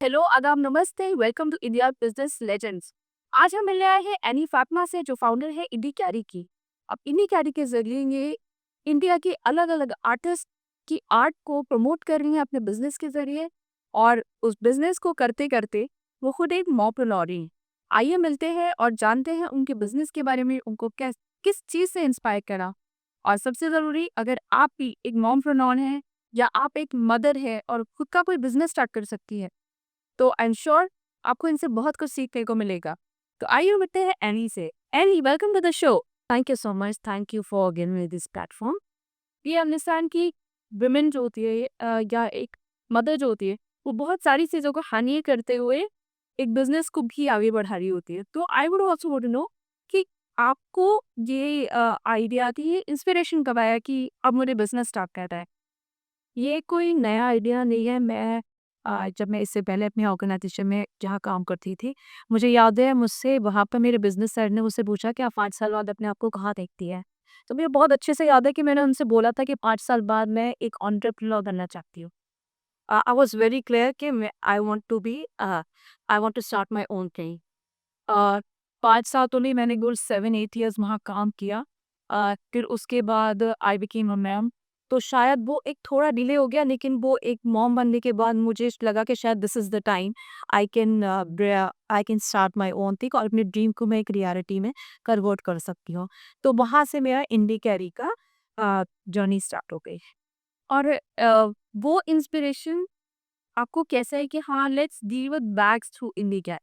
Hello, आदाब, नमस्ते, welcome to India Business Legends. आज हम मिलने आए हैं एनी फातिमा से, जो फाउंडर है इंडी कैरी की। अब इंडी कैरी के जरिए ये इंडिया के अलग अलग आर्टिस्ट की आर्ट को प्रमोट कर रही हैं अपने बिजनेस के जरिए, और उस बिजनेस को करते करते वो खुद एक मॉम्प्रेन्योर हैं। आइए मिलते हैं और जानते हैं उनके बिजनेस के बारे में, उनको किस चीज़ से इंस्पायर करा। और सबसे ज़रूरी, अगर आप भी एक मॉम्प्रेन्योर हैं या आप एक मदर है और खुद का कोई बिजनेस स्टार्ट कर सकती है, तो आई एम श्योर आपको इनसे बहुत कुछ सीखने को मिलेगा। तो आइए मिलते हैं एनी से। Annie, welcome to the show. Thank you so much, thank you for giving me this platform. ये अंडरस्टैंड कि वुमेन जो होती है या एक मदर जो होती है, वो बहुत सारी चीज़ों को हानि करते हुए एक बिजनेस को भी आगे बढ़ा रही होती है। तो I would also want to know कि आपको ये आइडिया थी, ये इंस्पिरेशन कब आया कि अब मुझे बिजनेस स्टार्ट करना है? ये कोई नया आइडिया नहीं है। जब मैं इससे पहले अपनी ऑर्गेनाइजेशन में जहाँ काम करती थी, मुझे याद है मुझसे वहाँ पर मेरे बिज़नेस सर ने मुझसे पूछा कि आप 5 साल बाद अपने आप को कहाँ देखती है? तो मुझे बहुत अच्छे से याद है कि मैंने उनसे बोला था कि 5 साल बाद मैं एक एंटरप्रेन्योर बनना चाहती हूँ। आई वाज़ वेरी क्लियर कि मैं I want to start my own thing. और 5 साल तो नहीं, मैंने गुड 7-8 इयर्स वहाँ काम किया। फिर उसके बाद आई बिकेम अ मैम। तो शायद वो एक थोड़ा डिले हो गया, लेकिन वो एक मॉम बनने के बाद मुझे लगा कि शायद this is the time I can start my own thing और अपने ड्रीम को मैं एक रियलिटी में कन्वर्ट कर सकती हूँ। तो वहाँ से मेरा इंडी कैरी का जर्नी स्टार्ट हो गई। और वो इंस्पिरेशन आपको कैसा है कि हाँ, let's deal with bags through Indie Carry?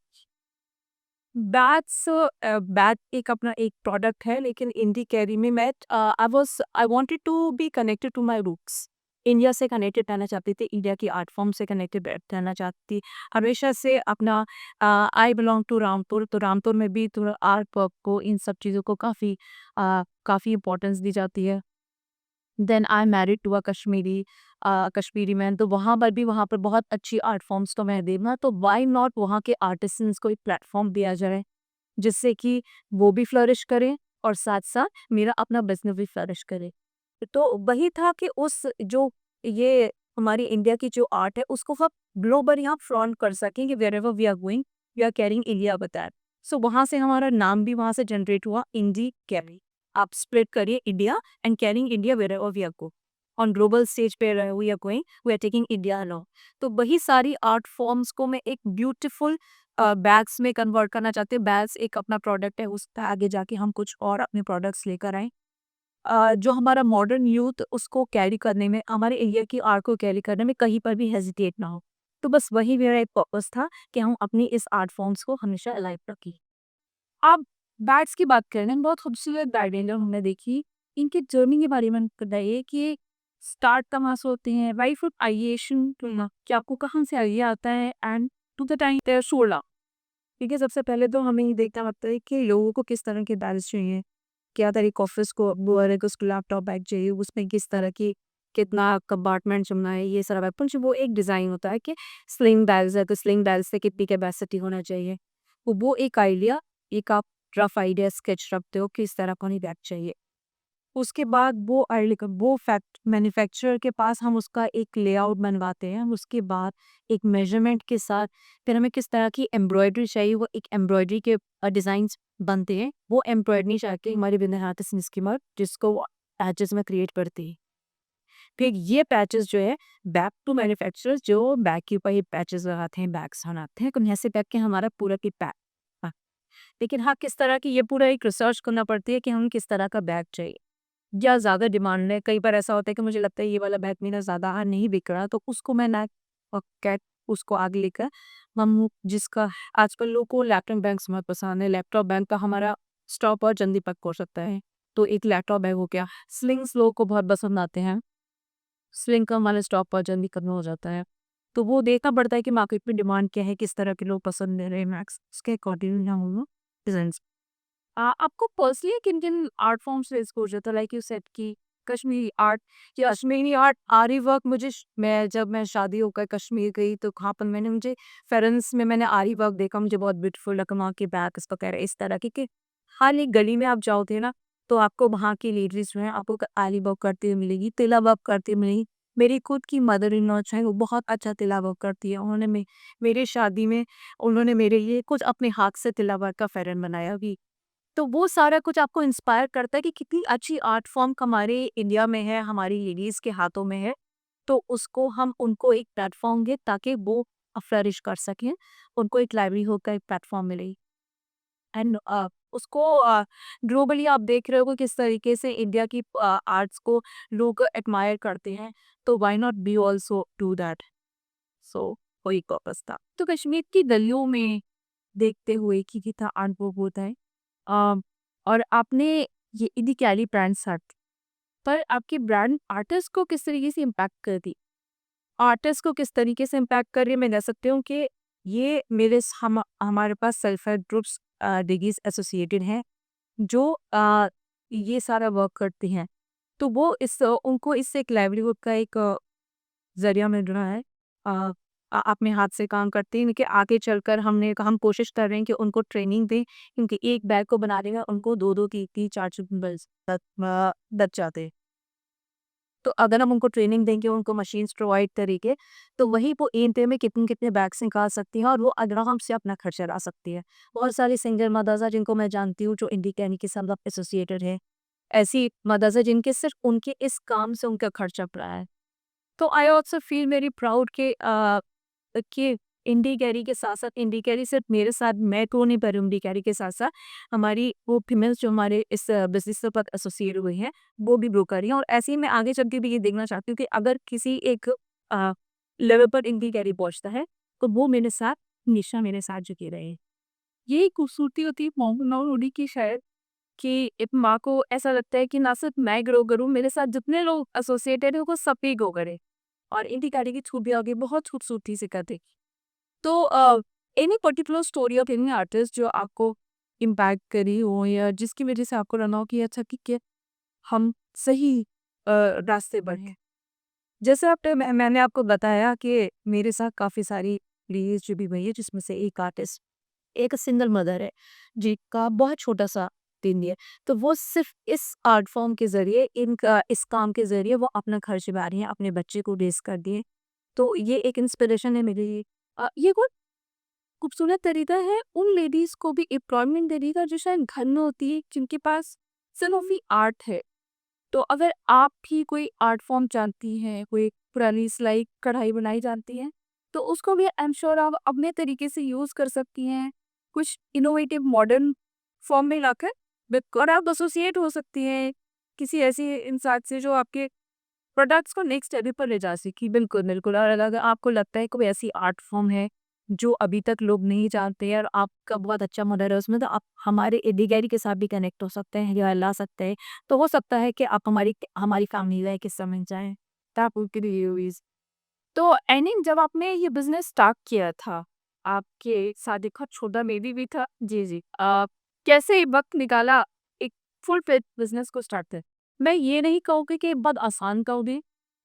But एक अपना एक प्रोडक्ट है, लेकिन इंडी कैरी में मैं I wanted to be connected to my roots. India से कनेक्टेड रहना चाहती थी, इंडिया की आर्ट फॉर्म से कनेक्टेड रहना चाहती थी। हमेशा से अपना आई बिलोंग टू रामपुर, तो रामपुर में भी थोड़ा आर्ट वर्क को, इन सब चीज़ों को काफ़ी इम्पोर्टेंस दी जाती है। Then I married to a Kashmiri man, तो वहाँ पर बहुत अच्छी आर्ट फॉर्म्स तो मैं देना, तो व्हाई नॉट वहाँ के आर्टिसंस को एक प्लेटफॉर्म दिया जाए, जिससे कि वो भी फ्लरिश करें और साथ-साथ मेरा अपना बिज़नेस भी फ्लरिश करे। तो वही था कि उस जो ये हमारी इंडिया की जो आर्ट है, उसको हम ग्लोबली हम फ्लॉन्ट कर सकें कि wherever we are going, we are carrying India with that. So वहाँ से हमारा नाम भी वहाँ से जनरेट हुआ, इंडी कैरी। आप स्प्रेड करिए India and carrying India wherever we are go. On global stage पे we are going, we are taking India along. तो वही सारी आर्ट फॉर्म्स को मैं एक ब्यूटीफुल बैग्स में कन्वर्ट करना चाहते हैं। बैग्स एक अपना प्रोडक्ट है, उसका आगे जाके हम कुछ और अपने प्रोडक्ट्स लेकर आएँ। जो हमारा मॉडर्न यूथ उसको कैरी करने में, हमारे इंडिया की आर्ट को कैरी करने में कहीं पर भी हेजिटेट ना हो। तो बस वही मेरा एक पर्पस था कि हम अपनी इस आर्ट फॉर्म्स को हमेशा अलाइव रखें। अब बैट्स की बात करें, बहुत खूबसूरत बैट एंजल हमने देखी। इनकी जर्नी के बारे में बताइए कि स्टार्ट कहाँ से होते हैं, राइट फ्रॉम आइडिएशन कि आपको कहाँ से आइडिया आता है and to the time they are sold out. देखिए, सबसे पहले तो हमें ये देखना पड़ता है कि लोगों को किस तरह के बैग्स चाहिए। क्या तरह के ऑफिस को वो है कि उसको लैपटॉप बैग चाहिए, उसमें किस तरह की कितना कंपार्टमेंट चुनना है, ये सारा बैग कुछ वो एक डिज़ाइन होता है कि स्लिंग बैग्स है, तो स्लिंग बैग से कितनी कैपेसिटी होना चाहिए। तो वो एक आइडिया, एक आप रफ आइडिया स्केच रखते हो कि इस तरह का नहीं बैग चाहिए। उसके बाद वो आइडिया वो फैक्ट मैन्युफैक्चरर के पास हम उसका एक लेआउट बनवाते हैं। उसके बाद एक मेजरमेंट के साथ फिर हमें किस तरह की एम्ब्रॉयडरी चाहिए, वो एक एम्ब्रॉयडरी के डिज़ाइंस बनते हैं। वो एम्ब्रॉयडरी जाके हमारे बिना हाथ से स्कीमर जिसको वो पैचेस में क्रिएट करती है। फिर ये पैचेस जो है बैक टू मैन्युफैक्चरर्स, जो बैक के ऊपर ये पैचेस लगाते हैं, बैग्स बनाते हैं, तो ऐसे बैग के हमारा पूरा की पैक। हाँ, लेकिन हाँ, किस तरह की, ये पूरा एक रिसर्च करना पड़ती है कि हम किस तरह का बैग चाहिए या ज़्यादा डिमांड है। कई बार ऐसा होता है कि मुझे लगता है ये वाला बैग मेरा ज़्यादा नहीं बिक रहा, तो उसको मैं ना कैट उसको आगे लेकर हम जिसका आजकल लोगों को लैपटॉप बैंक बहुत पसंद है, लैपटॉप बैंक का हमारा स्टॉप और जल्दी पक हो सकता है। तो एक लैपटॉप बैग हो गया। स्लिंग्स लोगों को बहुत पसंद आते हैं। स्लिंग का हमारा स्टॉक बहुत जल्दी खत्म हो जाता है। तो वो देखना पड़ता है कि मार्केट में डिमांड क्या है, किस तरह के लोग पसंद ले रहे हैं मैक्स, उसके अकॉर्डिंग हम लोग डिज़ाइन्स आपको पर्सनली किन-किन आर्ट फॉर्म से एक्सपोज़र था? लाइक यू सेड कि कश्मीरी आर्ट या कश्मीरी आर्ट, आरी वर्क मुझे जब मैं शादी होकर कश्मीर गई तो वहाँ पर मुझे फेरेंस में मैंने आरी वर्क देखा, मुझे बहुत ब्यूटीफुल लगा वहाँ के बैग्स वगैरह इस तरह के कि हर एक गली में आप जाओगे ना, तो आपको वहाँ की लेडीज़ जो हैं आपको आरी वर्क करती हुई मिलेगी, तिला वर्क करती हुई मिलेगी। मेरी खुद की मदर इन लॉ जो है वो बहुत अच्छा तिला वर्क करती है। उन्होंने मेरी शादी में उन्होंने मेरे लिए कुछ अपने हाथ से तिला वर्क का फेरन बनाया भी। तो वो सारा कुछ आपको इंस्पायर करता है कि कितनी अच्छी आर्ट फॉर्म हमारे इंडिया में है, हमारी लेडीज़ के हाथों में है। तो उसको हम उनको एक प्लेटफ़ॉर्म दें ताकि वो फ्लरिश कर सकें, उनको एक लाइवलीहुड का एक प्लेटफ़ॉर्म मिले। एंड उसको ग्लोबली आप देख रहे हो कि किस तरीके से इंडिया की आर्ट्स को लोग एडमायर करते हैं, तो why not we also do that? So वही पर्पस था। तो कश्मीर की गलियों में देखते हुए कि कितना आर्ट वर्क होता है। अ, और आपने ये इदी कैली ब्रांड साथ पर आपकी ब्रांड आर्टिस्ट को किस तरीके से इम्पैक्ट करती? आर्टिस्ट को किस तरीके से इम्पैक्ट कर रही है मैं कह सकती हूँ कि ये हमारे पास सेल्फ हेल्प ग्रुप्स डिगीज एसोसिएटेड हैं जो ये सारा वर्क करती हैं। तो वो उनको इससे एक लाइवलीहुड का एक ज़रिया मिल रहा है। अ अपने हाथ से काम करती हैं लेकिन आगे चलकर हम कोशिश कर रहे हैं कि उनको ट्रेनिंग दें क्योंकि एक बैग को बनाने में उनको 2-2 3-3 4-4 बल्स लग जाते हैं। तो अगर हम उनको ट्रेनिंग देंगे, उनको मशीन्स प्रोवाइड करेंगे, तो वही वो एक डे में कितने-कितने बैग्स निकाल सकती हैं और वो आराम से अपना खर्चा चला सकती है। बहुत सारी सिंगर मदर्स हैं जिनको मैं जानती हूँ जो इंडी कैनी के साथ एसोसिएटेड है। ऐसी मदर्स हैं जिनके सिर्फ़ उनके इस काम से उनका खर्चा चल रहा है। तो I also feel very proud कि इंडी कैरी के साथ-साथ इंडी कैरी सिर्फ मेरे साथ मैं तो नहीं पर इंडी कैरी के साथ-साथ हमारी वो फीमेल्स जो हमारे इस बिज़नेस से साथ एसोसिएट हुई हैं, वो भी ग्रो कर रही हैं और ऐसे ही मैं आगे चल के भी ये देखना चाहती हूँ कि अगर किसी एक अ, लेवल पर इंडी कैरी पहुँचता है, तो वो मेरे साथ हमेशा मेरे साथ जुटे रहे। यही खूबसूरती होती है मोहनौडी की शायद कि एक माँ को ऐसा लगता है कि ना सिर्फ मैं ग्रो करूँ, मेरे साथ जितने लोग एसोसिएटेड हैं, वो सब भी ग्रो करें और इंडी कैरी की खूबियाँ आगे बहुत खूबसूरती से करते। तो any particular story of any artist जो आपको इम्पैक्ट करी हो या जिसकी वजह से आपको लगा हो कि अच्छा ठीक है हम सही रास्ते पर हैं। जैसे मैंने आपको बताया कि मेरे साथ काफ़ी सारी लेडीज जो भी हुई है जिसमें से एक आर्टिस्ट एक सिंगल मदर है जिनका बहुत छोटा सा दिन है। तो वो सिर्फ इस आर्ट फॉर्म के ज़रिए इनका इस काम के ज़रिए वो अपना खर्च चला रही हैं, अपने बच्चे को रेज़ कर दिए। तो ये एक इंस्पिरेशन है मेरे लिए। ये कोई खूबसूरत तरीका है उन लेडीज़ को भी एम्प्लॉयमेंट देने का जो शायद घर में होती है जिनके पास सिर्फ ही आर्ट है। तो अगर आप भी कोई आर्ट फॉर्म जानती हैं, कोई पुरानी सिलाई कढ़ाई बुनाई जानती हैं, तो उसको भी आई एम श्योर आप अपने तरीके से यूज़ कर सकती हैं। कुछ इनोवेटिव मॉडर्न फॉर्म में लाकर और आप एसोसिएट हो सकती हैं किसी ऐसी इंसान से जो आपके प्रोडक्ट्स को नेक्स्ट लेवल पर ले जा सके। बिल्कुल, बिल्कुल और अगर आपको लगता है कोई ऐसी आर्ट फॉर्म है जो अभी तक लोग नहीं जानते हैं और आपका बहुत अच्छा मदर है उसमें तो आप हमारे एडी के साथ भी कनेक्ट हो सकते हैं या ला सकते हैं। तो हो सकता है कि आप हमारी हमारी फैमिली लाइक हिस्सा बन जाएँ। That would be use. तो एनिंग जब आपने ये बिज़नेस स्टार्ट किया था, आपके साथ देखो छोटा बेबी भी था। जी, जी। कैसे वक़्त निकाला एक फुल फ्लेज बिज़नेस को स्टार्ट करें? मैं ये नहीं कहूँगी कि बहुत आसान कहूँगी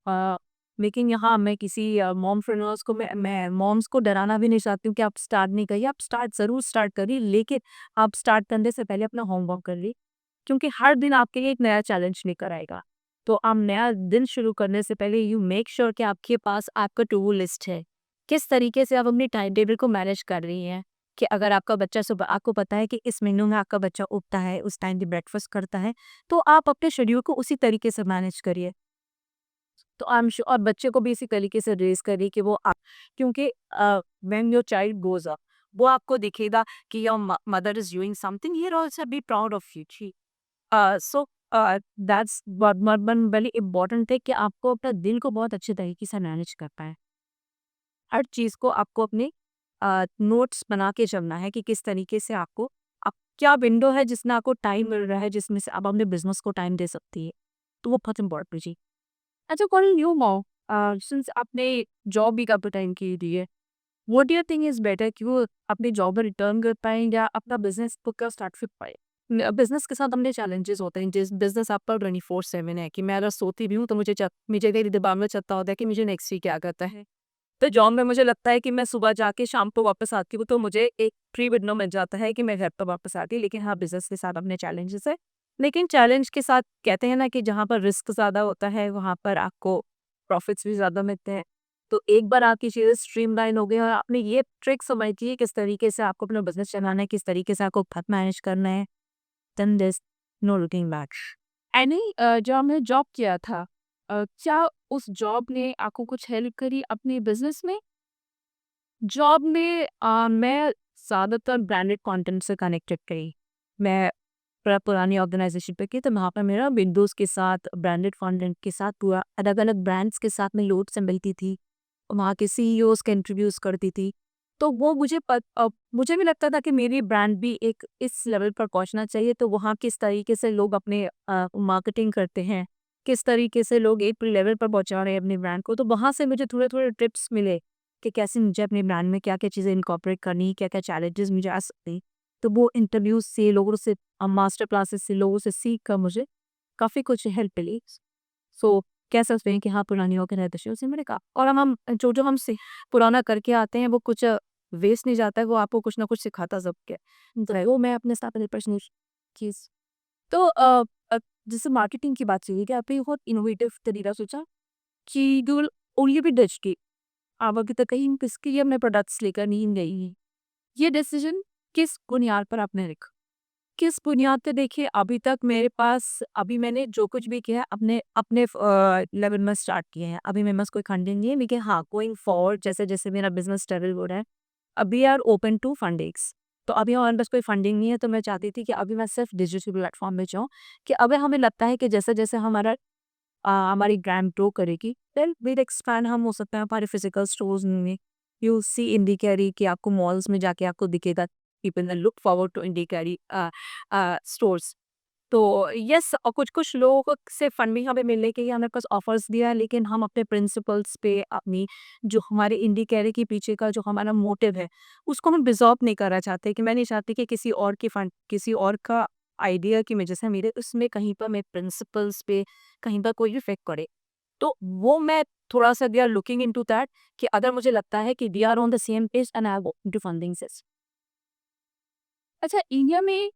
अ, लेकिन यहाँ मैं किसी मॉमप्रेन्योर्स को मैं मॉम्स को डराना भी नहीं चाहती हूँ कि आप स्टार्ट नहीं करिए, आप स्टार्ट ज़रूर स्टार्ट करिए, लेकिन आप स्टार्ट करने से पहले अपना होमवर्क कर लीजिए, क्योंकि हर दिन आपके लिए एक नया चैलेंज लेकर आएगा। तो आप नया दिन शुरू करने से पहले यू मेक श्योर कि आपके पास आपका टू डू लिस्ट है। किस तरीके से आप अपनी टाइम टेबल को मैनेज कर रही हैं कि अगर आपका बच्चा सुबह आपको पता है कि इस मेनू में आपका बच्चा उठता है, उस टाइम पे ब्रेकफास्ट करता है, तो आप अपने शेड्यूल को उसी तरीके से मैनेज करिए। तो आई एम श्योर और बच्चे को भी इसी तरीके से रेज़ करिए कि वो क्योंकि when your child grows up वो आपको दिखेगा कि your mother is doing something, he will also be proud of you. So that's one very important है कि आपको अपना दिल को बहुत अच्छे तरीके से मैनेज कर पाएँ। हर चीज़ को आपको अपने नोट्स बना के चलना है कि किस तरीके से आपको क्या विंडो है जिसमें आपको टाइम मिल रहा है, जिसमें से आप अपने बिज़नेस को टाइम दे सकती है। तो वो बहुत इम्पोर्टेंट जी। अच्छा, अकॉर्डिंग यू नाउ, सिंस आपने जॉब भी काफ़ी टाइम की दी है, what do you think is better कि वो अपनी जॉब में रिटर्न कर पाएँ या अपना बिज़नेस खुद का स्टार्ट कर पाएँ? बिज़नेस के साथ अपने चैलेंजेस होते हैं, जिस बिज़नेस आपका 24/7 है कि मैं अगर सोती भी हूँ तो मुझे मेरे दिमाग में चलता होता है कि मुझे नेक्स्ट वीक क्या करना है। तो जॉब में मुझे लगता है कि मैं सुबह जाके शाम को वापस आती हूँ, तो मुझे एक फ्री विंडो मिल जाता है कि मैं घर पर वापस आती हूँ। लेकिन हाँ, बिज़नेस के साथ अपने चैलेंजेस है। लेकिन चैलेंज के साथ कहते हैं ना कि जहाँ पर रिस्क ज़्यादा होता है, वहाँ पर आपको प्रॉफ़िट्स भी ज़्यादा मिलते हैं। तो एक बार आपकी चीज़ें स्ट्रीमलाइन हो गई और आपने ये ट्रिक समझिए किस तरीके से आपको अपना बिज़नेस चलाना है, किस तरीके से आपको खत मैनेज करना है, then there is no looking back. Annie जब आपने जॉब किया था, क्या उस जॉब ने आपको कुछ हेल्प करी अपने बिज़नेस में? जॉब में मैं ज़्यादातर ब्रांडेड कंटेंट से कनेक्टेड रही। मैं पुरानी ऑर्गेनाइज़ेशन पे की, तो वहाँ पर मेरा विंडोज़ के साथ, ब्रांडेड कंटेंट के साथ, पूरा अलग-अलग ब्रांड्स के साथ मैं लोड संभालती थी। वहाँ के सीईओज़ को इंट्रोड्यूस करती थी। तो वो मुझे भी लगता था कि मेरी ब्रांड भी एक इस लेवल पर पहुँचना चाहिए, तो वहाँ किस तरीके से लोग अपने मार्केटिंग करते हैं, किस तरीके से लोग एक लेवल पर पहुँचा रहे हैं अपनी ब्रांड को। तो वहाँ से मुझे थोड़े-थोड़े टिप्स मिले कि कैसे मुझे अपनी ब्रांड में क्या-क्या चीज़ें इनकॉर्पोरेट करनी है, क्या-क्या चैलेंजेस मुझे आ सकते हैं। तो वो इंटरव्यूज़ से, लोगों से, मास्टर क्लासेस से, लोगों से सीख कर मुझे काफ़ी कुछ हेल्प मिली। सो कह सकते हैं कि हाँ, पुरानी ऑर्गेनाइज़ेशन से मैंने कहा, और हम जो-जो हम से पुराना करके आते हैं वो कुछ वेस्ट नहीं जाता है, वो आपको कुछ ना कुछ सिखाता ज़रूर है। तो है वो मैं अपने साथ पर्सनल चीज़। तो जैसे मार्केटिंग की बात चली कि आपने बहुत इनोवेटिव तरीका सोचा कि you will only be ditch की आप अभी तक कहीं किसके लिए अपने प्रोडक्ट्स लेकर नहीं गई। ये डिसीजन किस बुनियाद पर आपने रखा? किस बुनियाद पे? देखिए, अभी तक मेरे पास, अभी मैंने जो कुछ भी किया है अपने अपने लेवल में स्टार्ट किए हैं। अभी मेरे पास कोई फंडिंग नहीं है, लेकिन हाँ, गोइंग फॉरवर्ड जैसे-जैसे मेरा बिज़नेस स्टेबल हो रहा है, we are open to fundings. तो अभी हमारे पास कोई फंडिंग नहीं है, तो मैं चाहती थी कि अभी मैं सिर्फ डिजिटल प्लेटफ़ॉर्म में जाऊँ, कि अभी हमें लगता है कि जैसे-जैसे हमारी ब्रांड ग्रो करेगी, देन विल एक्सपैंड, हम हो सकता है हमारे फिजिकल स्टोर्स में, you will see Indie Carry, कि आपको मॉल्स में जाके आपको दिखेगा, people will look forward to Indie Carry stores. तो यस, और कुछ-कुछ लोगों से फंडिंग हमें मिलने के लिए हमें पास ऑफर्स दिया है, लेकिन हम अपने प्रिंसिपल्स पे, अपनी जो हमारे इंडी कैरी के पीछे का जो हमारा मोटिव है, उसको हम डिसॉल्व नहीं करना चाहते, कि मैं नहीं चाहती कि किसी और का आइडिया की वजह से मेरे उसमें कहीं पर मेरे प्रिंसिपल्स पे कहीं पर कोई इफेक्ट पड़े। तो वो मैं थोड़ा-सा, we are looking into that, कि अगर मुझे लगता है कि we are on the same page and I want to funding this. अच्छा, इंडिया में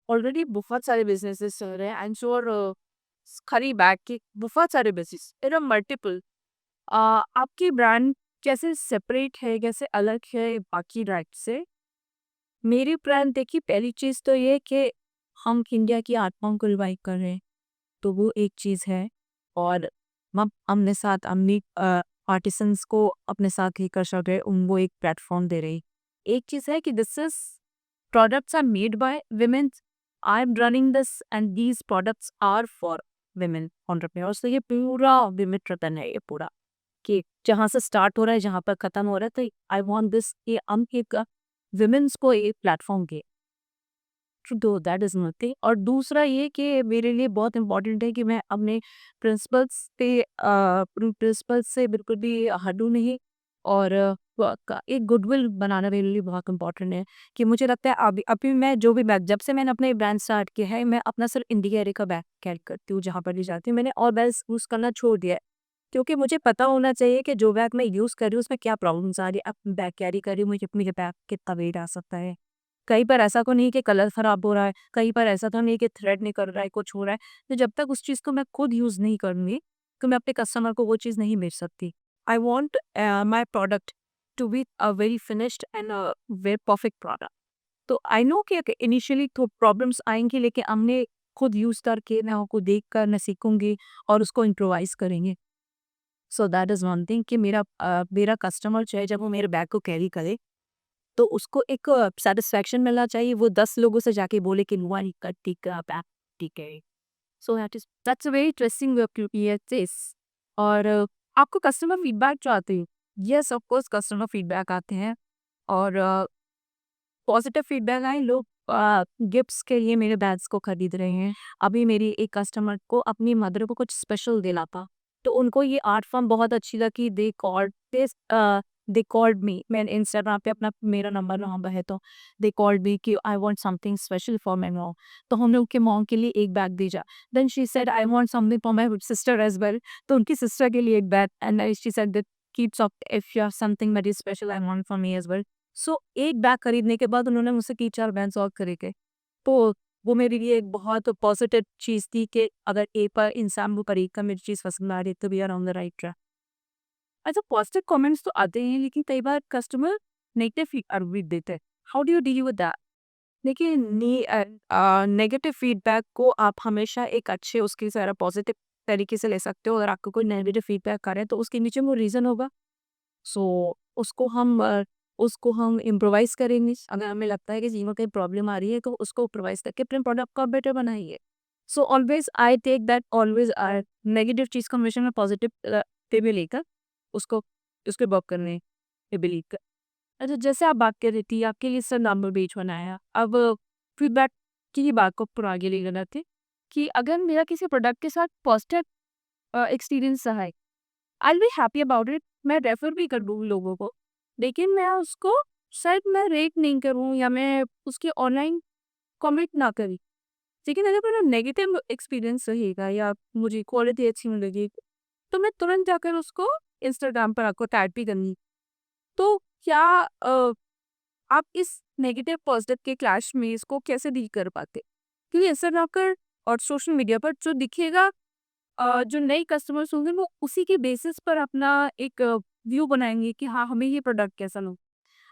ऑलरेडी बहुत सारे बिज़नेसेस चल रहे हैं, आई एम श्योर, खरी बैग के बहुत सारे बिज़नेस, देयर आर मल्टीपल। आपकी ब्रांड कैसे सेपरेट है, कैसे अलग है बाकी ब्रांड से? मेरी ब्रांड, देखिए, पहली चीज़ तो ये कि हम इंडिया की आत्माओं को रिवाइव कर रहे हैं, तो वो एक चीज़ है। और हम अपने साथ अपनी आर्टिसंस को अपने साथ लेकर चल रहे, उन वो एक प्लेटफ़ॉर्म दे रही। एक चीज़ है कि this is products are made by women. I'm running this and these products are for women entrepreneurs. तो ये पूरा विमित रतन है, ये पूरा, कि जहाँ से स्टार्ट हो रहा है, जहाँ पर खत्म हो रहा है, तो आई वांट दिस, कि हम एक विमेन्स को एक प्लेटफॉर्म के दो, दैट इज नथिंग। और दूसरा ये कि मेरे लिए बहुत इंपॉर्टेंट है कि मैं अपने प्रिंसिपल्स से बिल्कुल भी हटूं नहीं। और एक गुडविल बनाना मेरे लिए बहुत इंपॉर्टेंट है, कि मुझे लगता है अभी अभी मैं जो भी बैग, जब से मैंने अपने ब्रांड स्टार्ट किया है, मैं अपना सिर्फ इंडिया एरे का बैग कैरी करती हूँ, जहाँ पर भी जाती हूँ। मैंने और बैग यूज़ करना छोड़ दिया है, क्योंकि मुझे पता होना चाहिए कि जो बैग मैं यूज़ कर रही हूँ उसमें क्या प्रॉब्लम्स आ रही है। अब बैग कैरी कर रही हूँ, मुझे बैग कितना वेट आ सकता है। कई बार ऐसा तो नहीं कि कलर खराब हो रहा है, कई बार ऐसा तो नहीं कि थ्रेड निकल रहा है, कुछ हो रहा है। तो जब तक उस चीज़ को मैं खुद यूज़ नहीं करूँगी, तो मैं अपने कस्टमर को वो चीज़ नहीं बेच सकती। I want my product to be a very finished and a very perfect product. तो आई नो कि इनिशियली तो प्रॉब्लम्स आएँगी, लेकिन हमने खुद यूज़ करके, मैं उनको देखकर मैं सीखूँगी और उसको इम्प्रोवाइज़ करेंगे। So that is one thing, कि मेरा कस्टमर चाहे जब वो मेरे बैग को कैरी करे, तो उसको एक सैटिस्फैक्शन मिलना चाहिए, वो 10 लोगों से जाके बोले कि नुआ का टीका पैक ठीक है। So that's a very interesting way of this. और आपको कस्टमर फीडबैक जो आते हैं, yes of course customer feedback आते हैं, और पॉजिटिव फीडबैक आए, लोग गिफ्ट्स के लिए मेरे बैग्स को खरीद रहे हैं। अभी मेरी एक कस्टमर को अपनी मदर को कुछ स्पेशल देना था, तो उनको ये आर्ट फॉर्म बहुत अच्छी लगी। दे कॉल्ड मी, मैंने इंस्टाग्राम पे अपना मेरा नंबर वहाँ पर है, तो दे कॉल्ड मी कि I want something special for my mom. तो हमने उनके मॉम के लिए एक बैग भेजा। Then she said I want something for my sister as well. तो उनकी सिस्टर के लिए एक bag, and she said that keeps up if you have something very special I want for me as well. So एक bag खरीदने के बाद उन्होंने मुझसे की 4 बैंड्स और खरीदे। तो वो मेरे लिए एक बहुत पॉजिटिव चीज़ थी कि अगर एक बार इंसान वो खरीद कर मेरी चीज़ पसंद आ रही है, तो we are on the right track. अच्छा, पॉजिटिव कमेंट्स तो आते हैं, लेकिन कई बार कस्टमर नेगेटिव फीडबैक भी देते हैं। How do you deal with that? देखिए, नेगेटिव फीडबैक को आप हमेशा एक अच्छे उसकी तरह पॉजिटिव तरीके से ले सकते हो। अगर आपको कोई नेगेटिव फीडबैक करे तो उसके नीचे वो रीज़न होगा। सो उसको हम इम्प्रोवाइज़ करेंगे। अगर हमें लगता है कि जी में कहीं प्रॉब्लम आ रही है, तो उसको इम्प्रोवाइज़ करके अपने प्रोडक्ट को आप बेटर बनाइए। So always I take that, always negative चीज़ को हमेशा मैं पॉजिटिव पे भी लेकर उसको उसपे वर्क करने पे बिलीव कर। अच्छा, जैसे आप बात कर रही थी, आपके लिए सर नंबर बेच बनाया। अब फीडबैक की ही बात को पूरा आगे ले जाना थे कि अगर मेरा किसी प्रोडक्ट के साथ पॉजिटिव एक्सपीरियंस रहा है, I will be happy about it. मैं रेफर भी कर दूँ लोगों को, लेकिन मैं उसको शायद मैं रेट नहीं करूँ या मैं उसके ऑनलाइन कमेंट ना करी। लेकिन अगर मेरा नेगेटिव एक्सपीरियंस रहेगा या मुझे क्वालिटी अच्छी मिलेगी, तो मैं तुरंत जाकर उसको इंस्टाग्राम पर आपको टैग भी करूँगी। तो क्या आप इस नेगेटिव पॉजिटिव के क्लैश में इसको कैसे डील कर पाते? क्योंकि इंस्टाग्राम पर और सोशल मीडिया पर जो दिखेगा, जो नए कस्टमर्स होंगे वो उसी के बेसिस पर अपना एक व्यू बनाएंगे कि हाँ, हमें ये प्रोडक्ट कैसा लगा।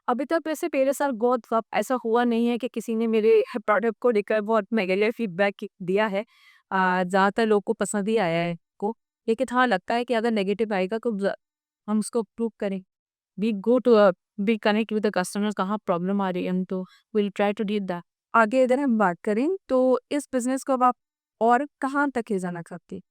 अभी तक वैसे मेरे साथ बहुत कब ऐसा हुआ नहीं है कि किसी ने मेरे प्रोडक्ट को लेकर बहुत नेगेटिव फीडबैक दिया है। ज़्यादातर लोग को पसंद ही आया है को। लेकिन हाँ, लगता है कि अगर नेगेटिव आएगा तो हम उसको प्रूव करें। We go to we connect with the customer, कहाँ प्रॉब्लम आ रही है, तो will try to deal that. आगे अगर हम बात करें तो इस बिजनेस को अब आप और कहाँ तक ले जाना चाहते हैं?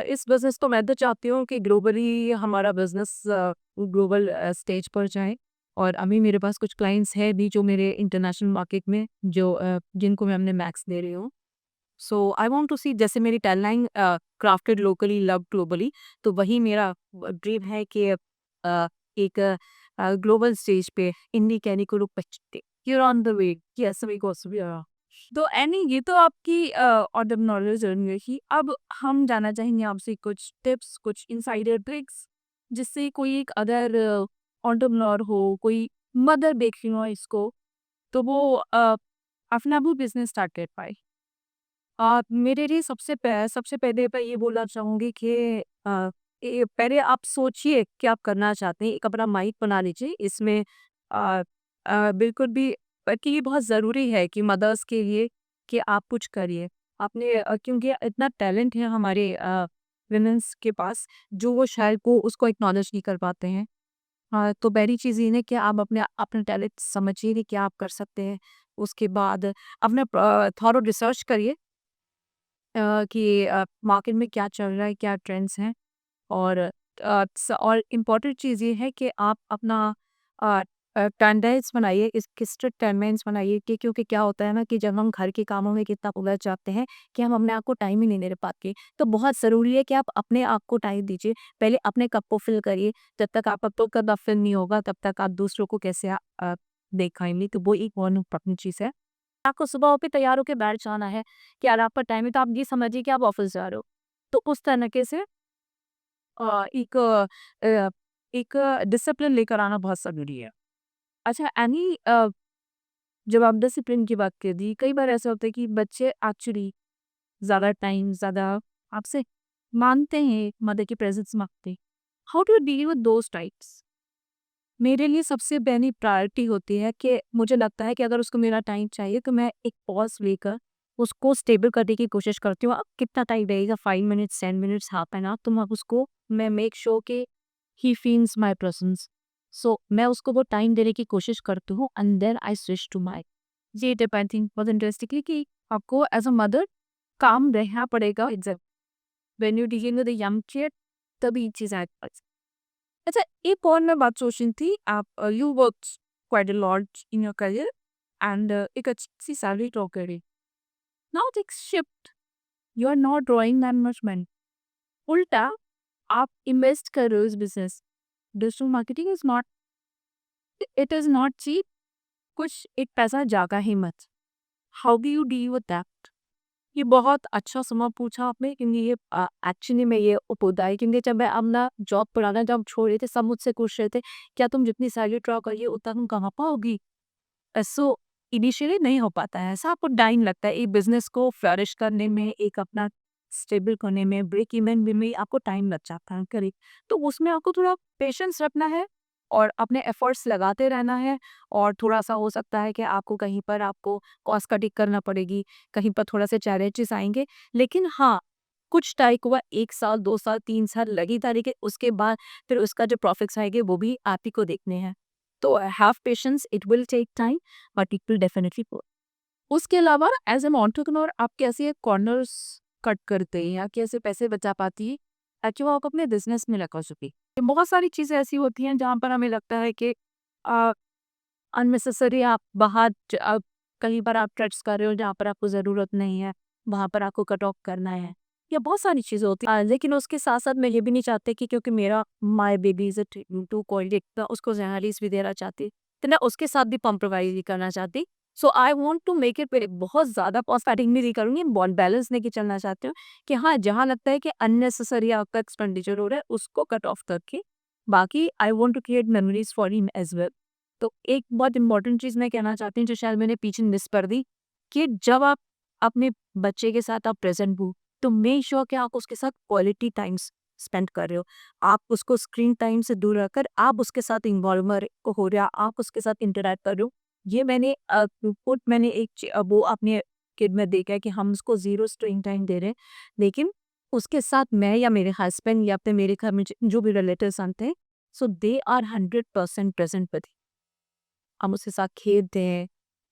इस बिज़नेस को मैं तो चाहती हूँ कि ग्लोबली हमारा बिज़नेस ग्लोबल स्टेज पर जाए, और अभी मेरे पास कुछ क्लाइंट्स हैं भी जो मेरे इंटरनेशनल मार्केट में जो जिनको मैं अपने मैक्स दे रही हूँ। सो आई वांट टू सी, जैसे मेरी tagline crafted locally love globally, तो वही मेरा ड्रीम है कि एक ग्लोबल स्टेज पे इंडी कैनी को लोग पहचानते। You on the way, yes we go तो एनी, ये तो आपकी ऑन्टरप्रेन्योरियल जर्नी रही। अब हम जानना चाहेंगे आपसे कुछ टिप्स, कुछ इनसाइडर ट्रिक्स, जिससे कोई एक अदर ऑन्टरप्रेन्योर हो, कोई मदर देख रही हो इसको, तो वो अपना भी बिजनेस स्टार्ट कर पाए। मेरे लिए सबसे पहले मैं ये बोलना चाहूँगी कि पहले आप सोचिए कि आप करना चाहते हैं, एक अपना माइंड बना लीजिए इसमें। अ बिल्कुल भी, कि ये बहुत ज़रूरी है कि मदर्स के लिए कि आप कुछ करिए। आपने क्योंकि इतना टैलेंट है हमारे वुमेन्स के पास, जो वो शायद वो उसको एक्नॉलेज नहीं कर पाते हैं। हाँ, तो पहली चीज़ ये है कि आप अपने टैलेंट समझिए कि क्या आप कर सकते हैं। उसके बाद अपना थॉरो रिसर्च करिए कि मार्केट में क्या चल रहा है, क्या ट्रेंड्स हैं। और और इम्पोर्टेंट चीज़ ये है कि आप अपना टाइमलाइन्स बनाइए, इसके स्ट्रिक्ट टाइमलाइन्स बनाइए, कि क्योंकि क्या होता है ना कि जब हम घर के कामों में कितना उलझ जाते हैं कि हम अपने आप को टाइम ही नहीं दे पाते। तो बहुत ज़रूरी है कि आप अपने आप को टाइम दीजिए। पहले अपने कप को फिल करिए। जब तक आपका तो कप फिल नहीं होगा, तब तक आप दूसरों को कैसे दे पाएँगे। तो वो एक बहुत इम्पोर्टेंट चीज़ है। आपको सुबह पे तैयार होके बैठ जाना है कि यार आपका टाइम है, तो आप ये समझिए कि आप ऑफिस जा रहे हो। तो उस तरीके से अ, एक अ, एक डिसिप्लिन लेकर आना बहुत ज़रूरी है। अच्छा, जब आप डिसिप्लिन की बात कर दी, कई बार ऐसा होता है कि बच्चे एक्चुअली ज़्यादा टाइम, ज़्यादा आपसे माँगते हैं, मदर की प्रेज़ेंस माँगते हैं। How do you deal with those times? मेरे लिए सबसे पहली प्रायोरिटी होती है कि मुझे लगता है कि अगर उसको मेरा टाइम चाहिए, तो मैं एक पॉज़ लेकर उसको स्टेबल करने की कोशिश करती हूँ। अब कितना टाइम लगेगा, 5 minutes, 10 minutes, half an hour, तो मैं मेक श्योर कि he feels my presence. So मैं उसको वो टाइम देने की कोशिश करती हूँ, and then I switch to my. ये डिपेंडिंग बहुत इंटरेस्टिंगली कि आपको एज़ अ मदर काम रहना पड़ेगा। Exact when you dealing with a young kid, तभी चीज़ अच्छा, एक और मैं बात सोच रही थी, आप you worked quite a lot in your career. And एक अच्छी सी सैलरी ड्रॉ करें। Now tech shift, you are not drawing that much money, उल्टा आप इन्वेस्ट कर रहे हो इस business. Digital marketing is not, it is not cheap, कुछ एक पैसा जागा ही मत। How do you deal with that? ये बहुत अच्छा सवाल पूछा आपने, क्योंकि ये एक्चुअली में ये होता है, क्योंकि जब मैं अपना जॉब पुराना जॉब छोड़ रही थी, सब मुझसे पूछ रहे थे, क्या तुम जितनी सैलरी ड्रॉ करिए उतना तुम कमा पाओगी? सो इनिशियली नहीं हो पाता है ऐसा, आपको टाइम लगता है एक बिजनेस को फ्लरिश करने में, एक अपना स्टेबल करने में, ब्रेक इवन में आपको टाइम लग जाता है करीब। तो उसमें आपको थोड़ा पेशेंस रखना है और अपने एफर्ट्स लगाते रहना है। और थोड़ा सा हो सकता है कि आपको कहीं पर आपको कॉस्ट कटिंग करना पड़ेगी, कहीं पर थोड़ा से चैलेंजेस आएंगे, लेकिन हाँ, कुछ टाइम हुआ, 1 साल 2 साल 3 साल लगी तारीख, उसके बाद फिर उसका जो प्रॉफिट्स आएंगे वो भी आप ही को देखने हैं। तो have patience, it will take time, but it will definitely work. उसके अलावा एज एन एंटरप्रेन्योर आप कैसे कॉर्नर्स कट करते हैं या कैसे पैसे बचा पाती है ताकि वो आप अपने बिजनेस में लगा सके? बहुत सारी चीज़ें ऐसी होती हैं जहाँ पर हमें लगता है कि अननेसेसरी आप बाहर कहीं पर आप टच कर रहे हो जहाँ पर आपको ज़रूरत नहीं है, वहाँ पर आपको कट ऑफ करना है, या बहुत सारी चीज़ें होती हैं। लेकिन उसके साथ साथ मैं ये भी नहीं चाहती कि क्योंकि मेरा my baby is to quality, तो उसको जर्नलिस्ट भी देना चाहती, तो मैं उसके साथ भी कॉम्प्रोमाइज़ नहीं करना चाहती। So I want to make it, बहुत ज़्यादा कॉस्ट कटिंग भी नहीं करूँगी, बॉल बैलेंस लेके चलना चाहती हूँ कि हाँ, जहाँ लगता है कि अननेसेसरी आपका एक्सपेंडिचर हो रहा है उसको कट ऑफ करके, बाकी I want to create memories for him as well. तो एक बहुत इंपॉर्टेंट चीज़ मैं कहना चाहती हूँ जो शायद मैंने पीछे मिस कर दी, कि जब आप अपने बच्चे के साथ आप प्रेजेंट हो, तो मेक श्योर कि आप उसके साथ क्वालिटी टाइम्स स्पेंड कर रहे हो। आप उसको स्क्रीन टाइम से दूर रखकर आप उसके साथ इन्वॉल्वर हो रहे हो, आप उसके साथ इंटरेक्ट कर रहे हो। ये मैंने मैंने वो अपने किड में देखा है कि हम उसको ज़ीरो स्क्रीन टाइम दे रहे हैं, लेकिन उसके साथ मैं या मेरे हस्बैंड या फिर मेरे घर में जो भी रिलेटिव्स आते हैं, सो दे आर 100% प्रेजेंट विद, हम उसके साथ खेलते हैं,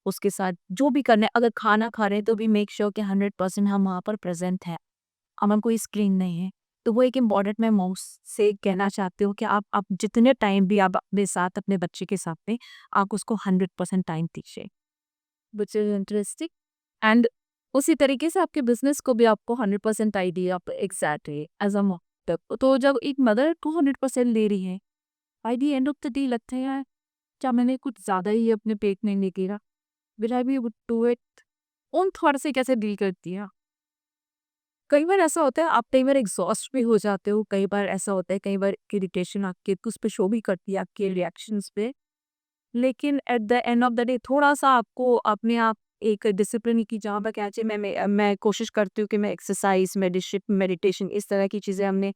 उसके साथ जो भी करना है, अगर खाना खा रहे हैं तो भी मेक श्योर कि 100% हम वहाँ पर प्रेज़ेंट हैं, हमारा कोई स्क्रीन नहीं है। तो वो एक इम्पॉर्टेंट मैं माउस से कहना चाहती हूँ कि आप जितने टाइम भी आप अपने साथ, अपने बच्चे के साथ में, आप उसको 100% टाइम दीजिए, व्हिच इज़ इंटरेस्टिंग। एंड उसी तरीके से आपके बिज़नेस को भी आपको 100% आइडिया आप एग्ज़ैक्टली एज़ अ मदर, तो जब एक मदर को 100% ले रही है, by the end of the day लगता है यार, क्या मैंने कुछ ज़्यादा ही अपने पेट में नहीं गिरा? Will I be able to do it? उन थॉट से कैसे डील करती हैं? कई बार ऐसा होता है, आप कई बार एग्ज़ॉस्ट भी हो जाते हो, कई बार ऐसा होता है, कई बार इरिटेशन आपके उस पे शो भी करती है, आपके रिएक्शंस पे। लेकिन at the end of the day थोड़ा-सा आपको अपने आप एक डिसिप्लिन की जहाँ पर क्या चाहिए, मैं कोशिश करती हूँ कि मैं एक्सरसाइज़, मेडिटेशन इस तरह की चीज़ें अपने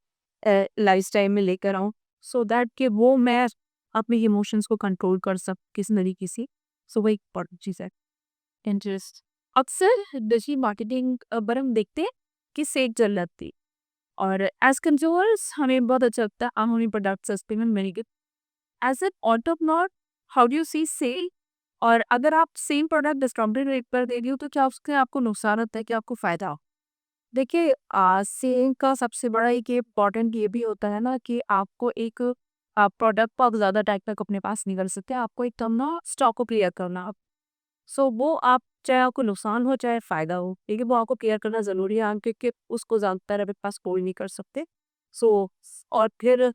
लाइफ़स्टाइल में लेकर आऊँ, सो दैट कि वो मैं अपने इमोशंस को कंट्रोल कर सकूँ किसी तरीके से। सो वो एक इम्पॉर्टेंट चीज़ है। इंटरेस्ट अक्सर डिजिटल मार्केटिंग पर हम देखते हैं कि सेल चल जाती है, और एज कंज्यूमर्स हमें बहुत अच्छा लगता है, हम उन्हीं प्रोडक्ट सस्ते में मिल गए। As an entrepreneur, how do you see sale? और अगर आप सेम प्रोडक्ट डिस्काउंटेड रेट पर दे रही हो तो क्या उसके आपको नुकसान होता है कि आपको फायदा हो? देखिए, सेल का सबसे बड़ा एक इम्पॉर्टेंट ये भी होता है ना कि आपको एक प्रोडक्ट को आप ज़्यादा टाइम तक अपने पास नहीं कर सकते, आपको एक कम ना स्टॉक को क्लियर करना। सो वो आप चाहे आपको नुकसान हो चाहे फ़ायदा हो, लेकिन वो आपको क्लियर करना ज़रूरी है, क्योंकि उसको ज़्यादातर अपने पास कोई नहीं कर सकते। सो और फिर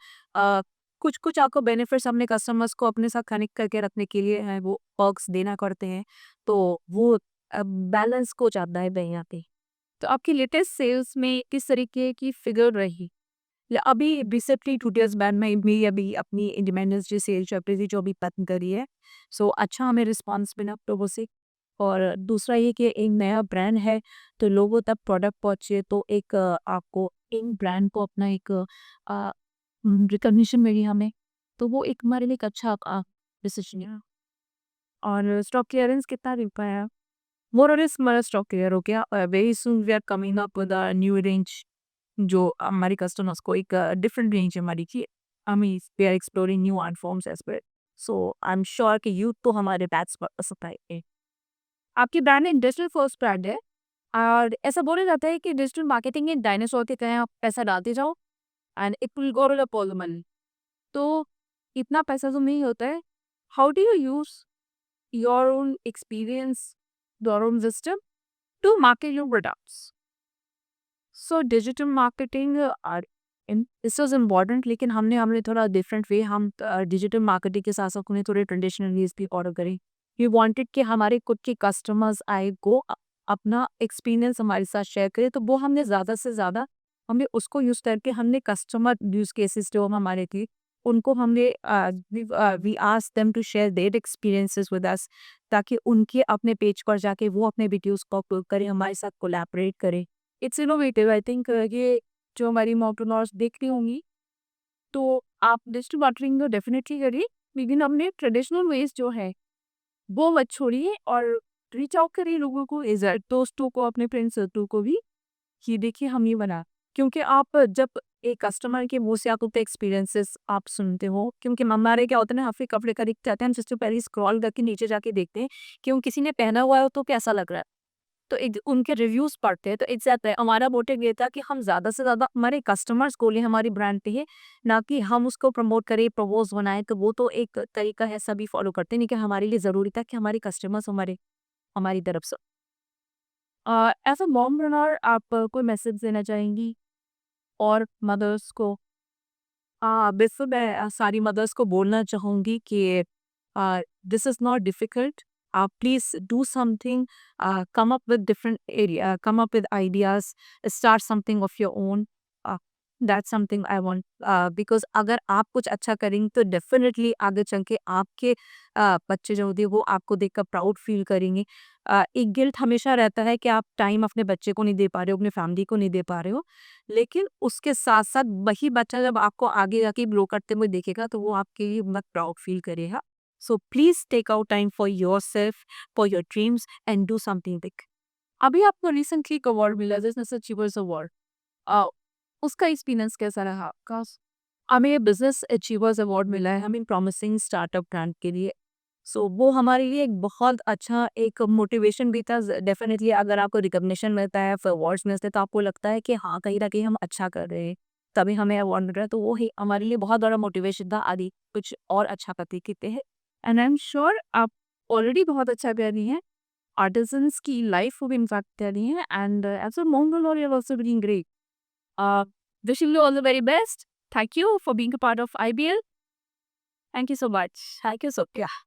कुछ-कुछ आपको बेनिफिट्स अपने कस्टमर्स को अपने साथ कनेक्ट करके रखने के लिए हैं, वो पर्क्स देना करते हैं, तो वो बैलेंस हो जाता है कहीं न कहीं। तो आपकी लेटेस्ट सेल्स में किस तरीके की फिगर रही? या अभी रिसेंटली 2 डेज़ बैक मैं भी अभी अपनी इंडिपेंडेंस डे सेल चल रही थी जो अभी खत्म करी है। सो अच्छा हमें रिस्पॉन्स मिला लोगों से। और दूसरा ये कि एक नया ब्रांड है, तो लोगों तक प्रोडक्ट पहुँचे, तो एक आपको इन ब्रांड को अपना एक रिकॉग्निशन मिली हमें। तो वो एक हमारे लिए एक अच्छा डिसीजन है। और स्टॉक क्लियरेंस कितना दिन का है? मोर और लेस हमारा स्टॉक क्लियर हो गया। Very soon we are coming up with a new range, जो हमारी कस्टमर्स को एक डिफरेंट रेंज है हमारी की। We are exploring new art forms as well. So I am sure कि यूथ तो हमारे बैच पर पसंद आएंगे। आपकी ब्रांड एक डिजिटल फर्स्ट ब्रांड है, और ऐसा बोला जाता है कि डिजिटल मार्केटिंग एक डायनासोर की तरह, आप पैसा डालते जाओ and it will grow up all the money. तो इतना पैसा तो नहीं होता है। How do you use your own experience, your own wisdom to market your products. So digital marketing this was important, लेकिन हमने हमने थोड़ा डिफरेंट वे हम डिजिटल मार्केटिंग के साथ साथ उन्हें थोड़े ट्रेडिशनल वेज भी फॉलो करें. वी वांटेड कि हमारे खुद के कस्टमर्स आए गो अपना एक्सपीरियंस हमारे साथ शेयर करें, तो वो हमने ज़्यादा से ज़्यादा हमने उसको यूज़ करके हमने कस्टमर यूज़ केसेस जो हमारे थे उनको हमने we ask them to share their experiences with us, ताकि उनके अपने पेज पर जाके वो अपने वीडियोस को अपलोड करें, हमारे साथ कोलैबोरेट करें. It's innovative I think. ये जो हमारी माउंटेनर्स देख रही होंगी, तो आप डिजिटल मार्केटिंग तो डेफिनेटली करिए, लेकिन अपने ट्रेडिशनल वेज जो है वो मत छोड़िए और रीच आउट करिए लोगों को, दोस्तों को, अपने फ्रेंड सर्कल को भी कि देखिए हम ये बना. क्योंकि आप जब एक कस्टमर के मुंह से आप अपने एक्सपीरियंसेस आप सुनते हो, क्योंकि हमारे क्या होता है ना, हफ्ते कपड़े खरीद जाते हैं, हम सबसे पहले स्क्रॉल करके नीचे जाके देखते हैं कि वो किसी ने पहना हुआ है तो कैसा लग रहा है, तो एक उनके रिव्यूज़ पढ़ते हैं. तो एग्ज़ैक्टली हमारा मोटिव ये था कि हम ज़्यादा से ज़्यादा हमारे कस्टमर्स को लें हमारी ब्रांड पे है, ना कि हम उसको प्रमोट करें, प्रपोज़ बनाएँ. तो वो तो एक तरीका है, सभी फॉलो करते हैं, लेकिन हमारे लिए ज़रूरी था कि हमारे कस्टमर्स हमारी तरफ से. एज़ अ मॉमप्रेन्योर आप कोई मैसेज देना चाहेंगी और मदर्स को? बिल्कुल मैं सारी मदर्स को बोलना चाहूँगी कि this is not difficult. Please do something, come up with different come up with ideas, start something of your own. That's something I want. Because अगर आप कुछ अच्छा करेंगे तो डेफिनेटली आगे चल के आपके बच्चे जो होते हैं वो आपको देखकर प्राउड फील करेंगे. एक गिल्ट हमेशा रहता है कि आप टाइम अपने बच्चे को नहीं दे पा रहे हो, अपने फैमिली को नहीं दे पा रहे हो, लेकिन उसके साथ-साथ वही बच्चा जब आपको आगे जाके ग्रो करते हुए देखेगा तो वो आपके लिए बहुत प्राउड फील करेगा. So please take out time for yourself, for your dreams and do something big. अभी आपको रिसेंटली एक अवार्ड मिला, बिज़नेस अचीवर्स अवार्ड. अ, उसका एक्सपीरियंस कैसा रहा आपका? हमें ये बिज़नेस अचीवर्स अवार्ड मिला है, हमें प्रॉमिसिंग स्टार्टअप ब्रांड के लिए. सो वो हमारे लिए एक बहुत अच्छा एक मोटिवेशन भी था. डेफिनेटली अगर आपको रिकॉग्निशन मिलता है, फिर अवार्ड्स मिलते हैं, तो आपको लगता है कि हाँ, कहीं न कहीं हम अच्छा कर रहे हैं, तभी हमें अवार्ड मिल रहा है. तो वो ही हमारे लिए बहुत बड़ा मोटिवेशन था, आगे कुछ और अच्छा करते हैं. एंड आई एम श्योर आप ऑलरेडी बहुत अच्छा कर रही हैं. आर्टिज़न्स की लाइफ को भी इम्पैक्ट कर रही हैं एंड एज़ अ मोंगोल you are also doing great. Wishing you all the very best. Thank you for being a part of IBL. Thank you so much. Thank you so. Yeah.